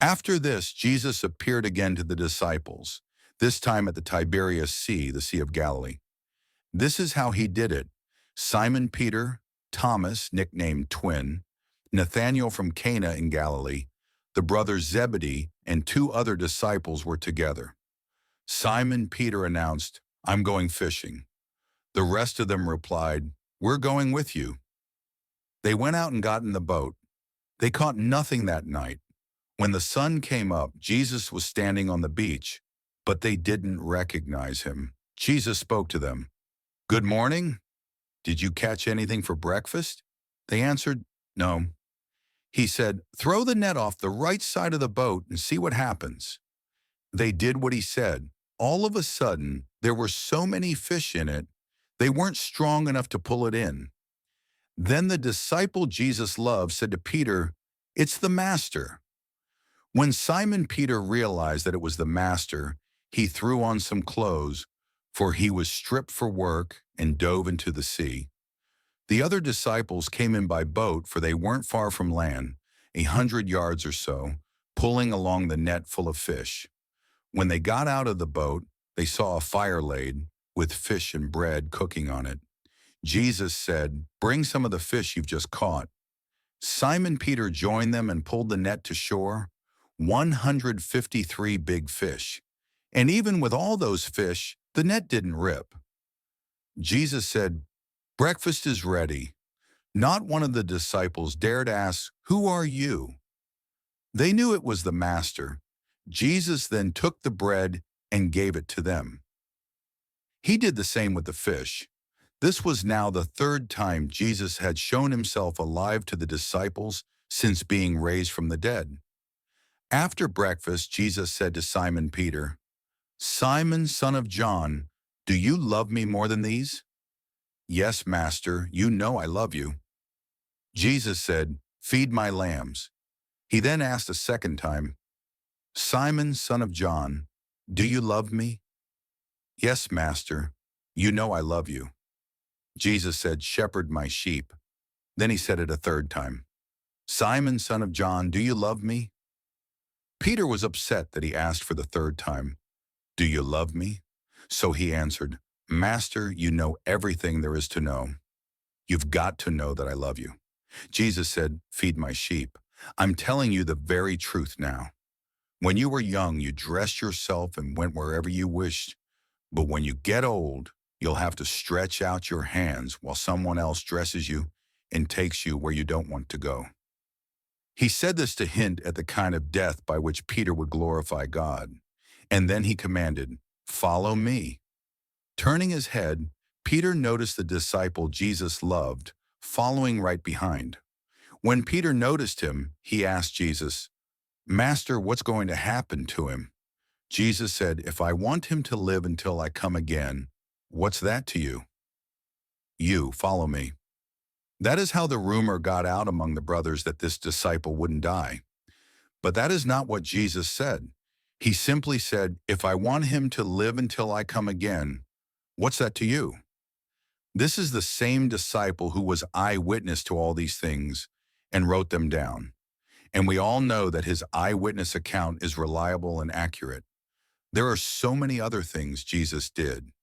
After this, Jesus appeared again to the disciples, this time at the Tiberias Sea, the Sea of Galilee. This is how he did it. Simon Peter, Thomas, nicknamed Twin, Nathanael from Cana in Galilee, the brothers Zebedee, and two other disciples were together. Simon Peter announced, "I'm going fishing." The rest of them replied, "We're going with you." They went out and got in the boat. They caught nothing that night. When the sun came up, Jesus was standing on the beach, but they didn't recognize him. Jesus spoke to them. "Good morning. Did you catch anything for breakfast?" They answered, "No." He said, "Throw the net off the right side of the boat and see what happens." They did what he said. All of a sudden, there were so many fish in it, they weren't strong enough to pull it in. Then the disciple Jesus loved said to Peter, "It's the Master." When Simon Peter realized that it was the Master, he threw on some clothes, for he was stripped for work, and dove into the sea. The other disciples came in by boat, for they weren't far from land, 100 yards or so, pulling along the net full of fish. When they got out of the boat, they saw a fire laid, with fish and bread cooking on it. Jesus said, "Bring some of the fish you've just caught." Simon Peter joined them and pulled the net to shore, 153 big fish. And even with all those fish, the net didn't rip. Jesus said, "Breakfast is ready." Not one of the disciples dared ask, "Who are you?" They knew it was the Master. Jesus then took the bread and gave it to them. He did the same with the fish. This was now the third time Jesus had shown himself alive to the disciples since being raised from the dead. After breakfast, Jesus said to Simon Peter, "Simon, son of John, do you love me more than these?" "Yes, Master, you know I love you." Jesus said, "Feed my lambs." He then asked a second time, "Simon, son of John, do you love me?" "Yes, Master, you know I love you." Jesus said, "Shepherd my sheep." Then he said it a third time, "Simon, son of John, do you love me?" Peter was upset that he asked for the third time, "Do you love me?" So he answered, "Master, you know everything there is to know. You've got to know that I love you." Jesus said, "Feed my sheep." I'm telling you the very truth now. When you were young, you dressed yourself and went wherever you wished. But when you get old, you'll have to stretch out your hands while someone else dresses you and takes you where you don't want to go. He said this to hint at the kind of death by which Peter would glorify God. And then he commanded, "Follow me." Turning his head, Peter noticed the disciple Jesus loved, following right behind. When Peter noticed him, he asked Jesus, "Master, what's going to happen to him?" Jesus said, "If I want him to live until I come again, what's that to you? You, follow me." That is how the rumor got out among the brothers that this disciple wouldn't die. But that is not what Jesus said. He simply said, "If I want him to live until I come again, what's that to you?" This is the same disciple who was eyewitness to all these things and wrote them down. And we all know that his eyewitness account is reliable and accurate. There are so many other things Jesus did.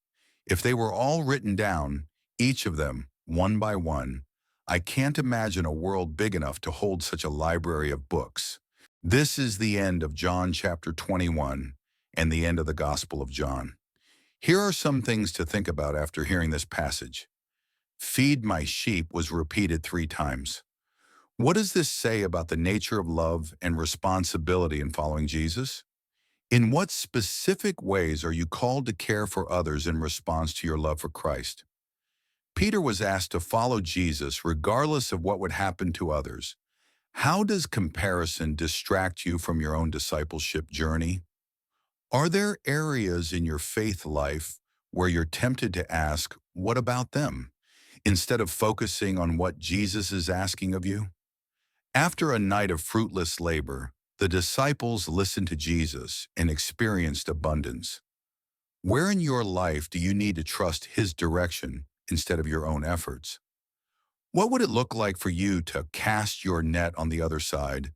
If they were all written down, each of them, one by one, I can't imagine a world big enough to hold such a library of books. This is the end of John chapter 21 and the end of the Gospel of John. Here are some things to think about after hearing this passage. "Feed my sheep" was repeated 3 times. What does this say about the nature of love and responsibility in following Jesus? In what specific ways are you called to care for others in response to your love for Christ? Peter was asked to follow Jesus regardless of what would happen to others. How does comparison distract you from your own discipleship journey? Are there areas in your faith life where you're tempted to ask, "What about them?" instead of focusing on what Jesus is asking of you? After a night of fruitless labor, the disciples listened to Jesus and experienced abundance. Where in your life do you need to trust his direction instead of your own efforts? What would it look like for you to cast your net on the other side